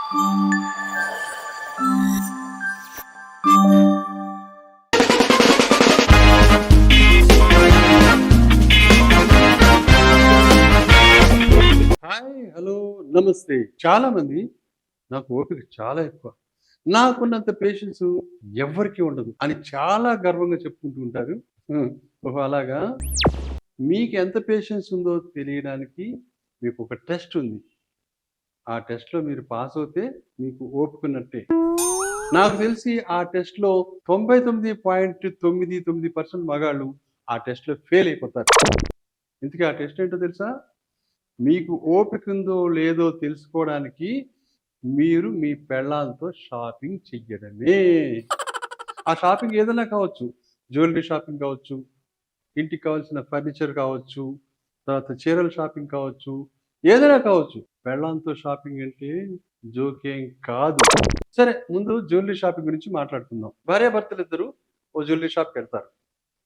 Hi, hello, నమస్తే. చాలా మంది నాకు ఓపిక చాలా ఎక్కువ. నాకున్నంత పేషెన్స్ ఎవ్వరికీ ఉండదు అని చాలా గర్వంగా చెప్పుకుంటూ ఉంటారు. హ్మ్. ఓహో! అలాగా? మీకు ఎంత పేషెన్స్ ఉందో తెలియడానికి మీకు ఒక టెస్ట్ ఉంది. ఆ టెస్ట్‌లో మీరు పాస్ అవుతే మీకు ఓపిక ఉన్నట్టే. నాకు తెలిసి ఆ టెస్ట్‌లో 99.99% మగాళ్ళు ఆ టెస్ట్‌లో ఫెయిల్ అయిపోతారు. ఇంతకీ ఆ టెస్ట్ ఏంటో తెలుసా? మీకు ఓపిక ఉందో లేదో తెలుసుకోవడానికి మీరు మీ పెళ్ళాంతో షాపింగ్ చెయ్యడమే. ఆ షాపింగ్ ఏదైనా కావచ్చు. జ్యువెల్లరీ షాపింగ్ కావచ్చు, ఇంటికి కావాల్సిన ఫర్నిచర్ కావచ్చు, తర్వాత చీరల షాపింగ్ కావచ్చు, ఏదైనా కావచ్చు. పెళ్ళాంతో షాపింగ్ అంటే జోకేం కాదు. సరే, ముందు జ్యువెల్లరీ షాపింగ్ గురించి మాట్లాడుకుందాం. భార్యాభర్తలిద్దరూ ఓ జ్యువెల్లరీ షాప్‌కెళ్తారు.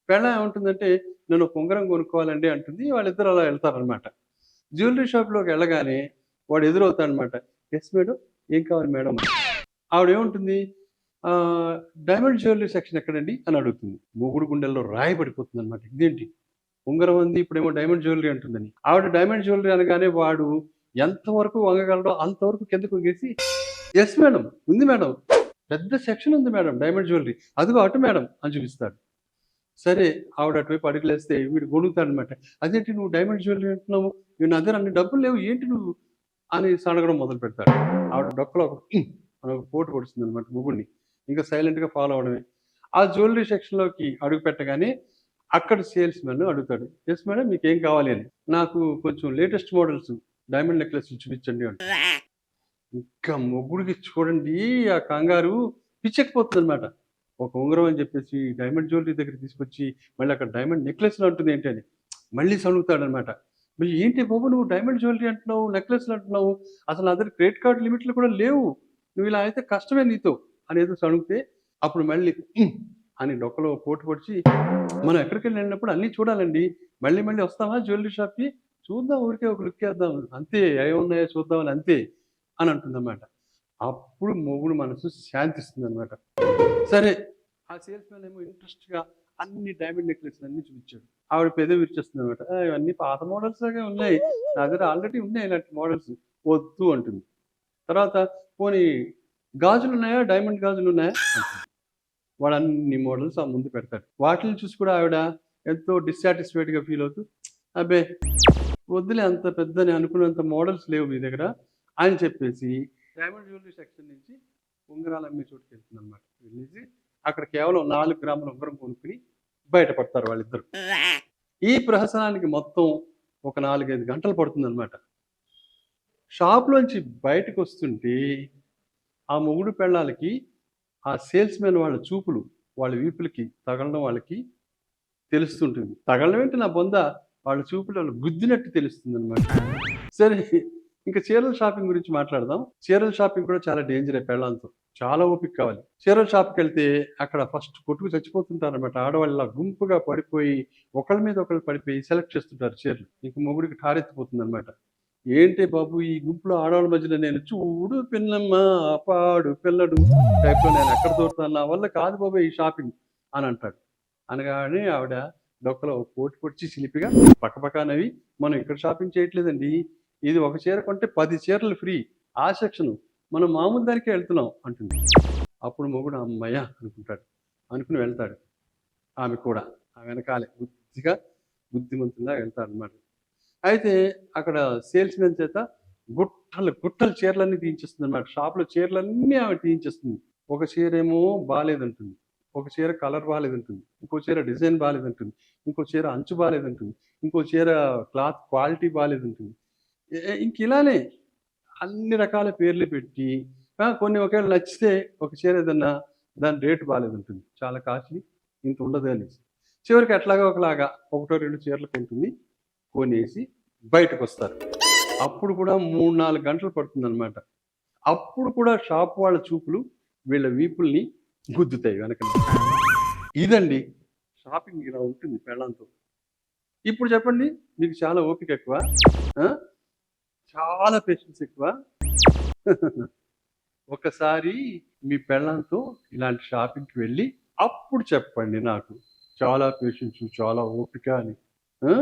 పెళ్ళాం ఏమంటుందంటే, "నేను ఒక ఉంగరం కొనుక్కోవాలండి" అంటుంది. వాళ్ళిద్దరూ అలా ఎళ్తారనమాట. జ్యువెల్లరీ షాప్‌లోకెళ్ళగానే వాడు ఎదురవుతాడనమాట. "Yes madam. ఏం కావాలి మేడం?" అని. ఆవిడేమంటుంది, ఆహ్, "డైమండ్ జ్యువెల్లరీ సెక్షన్ ఎక్కడండి?" అని అడుగుతుంది. మొగుడు గుండెల్లో రాయి పడిపోతుందనమాట. ఇదేంటి ఉంగరం అంది, ఇప్పుడేమో డైమండ్ జ్యువెల్లరీ అంటుందని. ఆవిడ డైమండ్ జ్యువెల్లరీ అనగానే వాడు ఎంతవరకు వంగగలడో అంతవరకు కిందకు వంగేసి, "యెస్ మేడం. ఉంది మేడం. పెద్ద సెక్షన్ ఉంది మేడం డైమండ్ జ్యువెల్లరీ. అదిగో అటు మేడం" అని చూపిస్తాడు. సరే, ఆవిడ అటువైపు అడుగులేస్తే వీడు గొణుగుతాడనమాట. "అదేంటి నువ్వు డైమండ్ జ్యువెల్లరీ అంటున్నావు? నా దగ్గర అన్ని డబ్బులు లేవు. ఏంటి నువ్వు?" అని సణగడం మొదలుపెడతాడు. ఆవిడ డొక్కలో ఒక అని ఒక పోటు పొడుస్తుందనమాట మొగుడిని. ఇంకా సైలెంట్‌గా ఫాలో అవ్వడమే. ఆ జ్యువెల్లరీ సెక్షన్‌లోకి అడుగు పెట్టగానే అక్కడ సేల్స్‌మెన్ అడుగుతాడు. "Yes madam. మీకేం కావాలి?" అని. "నాకు కొంచెం లేటెస్ట్ మోడల్స్ డైమండ్ నెక్లెస్‌లు చూపించండి" అంటాడు. ఇంకా మొగుడికి చూడండి ఆ కంగారు పిచ్చెక్కిపోతుందనమాట. ఒక ఉంగరం అని చెప్పేసి డైమండ్ జ్యువెల్లరీ దగ్గరికి తీసుకొచ్చి మళ్ళీ అక్కడ డైమండ్ నెక్లెస్‌లు అంటుంది ఏంటి అని. మళ్ళీ సణుగుతాడనమాట. "మరి ఏంటి బాబు నువ్వు డైమండ్ జ్యువెల్లరీ అంటున్నావు, నెక్లెస్‌లు అంటున్నావు. అసలు నా దగ్గర క్రెడిట్ కార్డ్ లిమిట్‌లు కూడా లేవు. నువ్వు ఇలా అయితే కష్టమే నీతో" అనేదో సణుగితే అప్పుడు మళ్ళీ అని డొక్కలో పోటు పొడిచి, "మనం ఎక్కడికైనా వెళ్ళినప్పుడు అన్నీ చూడాలండి. మళ్ళీ మళ్ళీ వస్తామా జ్యువెల్లరీ షాప్‌కి? చూద్దాం ఊరికే ఒక లుక్ ఏద్దాం. అంతే ఏమున్నాయో చూద్దామని అంతే" అని అంటుందన్నమాట. అప్పుడు మొగుడు మనసు శాంతిస్తుందన్నమాట. సరే, ఆ సేల్స్‌మెన్ ఏమో ఇంట్రెస్ట్‌గా అన్ని డైమండ్ నెక్లెస్‌లు అన్నీ చూపించాడు. ఆవిడ పెదవి విరిచేస్తుందన్నమాట. ఇవన్నీ పాత మోడల్స్ లాగే ఉన్నాయి. నా దగ్గర ఆల్రెడీ ఉన్నాయి ఇలాంటి మోడల్స్. వద్దు అంటుంది. తర్వాత పోనీ గాజులున్నాయా? డైమండ్ గాజులున్నాయా? అంటుంది. వాడు అన్ని మోడల్స్ ఆ ముందు పెడతాడు. వాటిలిని చూసి కూడా ఆవిడ ఎంతో డిస్సాటిస్ఫైడ్‌గా ఫీల్ అవుతూ, "అబ్బే! వద్దులే అంత పెద్ద నేను అనుకున్నంత మోడల్స్ లేవు మీ దగ్గర" అని చెప్పేసి డైమండ్ జ్యువెల్లరీ సెక్షన్ నుంచి ఉంగరాలు అమ్మే చోటుకెళ్తుందనమాట. వెళ్ళేసి అక్కడ కేవలం 4 గ్రాముల ఉంగరం కొనుక్కొని బయట పడతారు వాళ్ళిద్దరు. ఈ ప్రహసనానికి మొత్తం ఒక 4, 5 గంటలు పడుతుందనమాట. షాప్‌లోంచి బయటకొస్తుంటే ఆ మొగుడు పెళ్ళాలకి ఆ సేల్స్‌మెన్ వాళ్ళ చూపులు వాళ్ళ వీపులకి తగలడం వాళ్ళకి తెలుస్తుంటుంది. తగలడం ఏంటి నా బొంద, వాళ్ళ చూపులు ఆళ్ళు గుద్దినట్టు తెలుస్తుందనమాట. సరే, ఇంక చీరల షాపింగ్ గురించి మాట్లాడదాం. చీరల షాపింగ్ కూడా చాలా డేంజరే పెళ్ళాంతో. చాలా ఓపిక కావాలి. చీరల షాప్‌కెళ్తే అక్కడ ఫస్ట్ కొట్టుకు చచ్చిపోతుంటారనమాట. ఆడవాళ్ళలా గుంపుగా పడిపోయి ఒకళ్ళ మీద ఒకళ్ళు పడిపోయి సెలెక్ట్ చేస్తుంటారు చీరలు. ఇంక మొగుడికి ఠారెత్తిపోతుందనమాట. "ఏంటి బాబు ఈ గుంపులో ఆడవాళ్ళ మధ్యలో నేను చూడు పిన్నమ్మ పాడు పిల్లడు టైప్‌లో నేనెక్కడ దూరుతాను. నా వల్ల కాదు బాబోయ్ ఈ షాపింగ్" అని అంటాడు. అనగానే ఆవిడ డొక్కలో ఓ పోటు పొడిచి చిలిపిగా పకపకా నవ్వి, "మనం ఇక్కడ షాపింగ్ చేయట్లేదండి. ఇది ఒక చీర కొంటే 10 చీరలు ఫ్రీ. ఆ సెక్షను. మనం మామూలు దానికే ఎళ్తున్నాం" అంటుంది. అప్పుడు మొగుడు హమ్మయ్య! అనుకుంటాడు. అనుకుని వెళ్తాడు. ఆమె కూడా. ఆమె వెనకాలే బుద్ధిగా బుద్ధిమంతుల్లా వెళ్తాడనమాట. అయితే అక్కడ సేల్స్‌మెన్ చేత గుట్టలు, గుట్టలు చీరలన్నీ తీయించేస్తుందనమాట. షాప్‌లో చీరలన్నీ ఆమె తీయించేస్తుంది. ఒక చీరేమో బాలేదంటుంది. ఒక చీర కలర్ బాలేదంటుంది. ఇంకో చీర డిజైన్ బాలేదంటుంది. ఇంకో చీర అంచు బాలేదంటుంది. ఇంకో చీర క్లాత్ క్వాలిటీ బాలేదంటుంది. ఇంకిలానే అన్ని రకాల పేర్లు పెట్టి కొన్ని ఒకేళ నచ్చితే ఒక చీర ఏదన్నా దాని రేట్ బాలేదంటుంది. చాలా కాస్ట్‌లీ ఇంత ఉండదు అనేసి. చివరికి ఎట్లాగో ఒకలాగా ఒకటో, 2 చీరలు కొంటుంది. కొనేసి బయటకొస్తారు. అప్పుడు కూడా 3, 4 గంటలు పడుతుందనమాట. అప్పుడు కూడా షాప్ వాళ్ళ చూపులు వీళ్ళ వీపుల్ని గుద్దుతాయి వెనక నుంచి. ఇదండి షాపింగ్ ఇలా ఉంటుంది పెళ్ళాంతో. ఇప్పుడు చెప్పండి, మీకు చాలా ఓపిక ఎక్కువ. ఆ! చాలా పేషెన్స్ ఎక్కువ. ఒకసారి మీ పెళ్ళాంతో ఇలాంటి షాపింగ్‌కి వెళ్ళి అప్పుడు చెప్పండి నాకు. చాలా పేషెన్సు, చాలా ఓపిక అని. ఆ!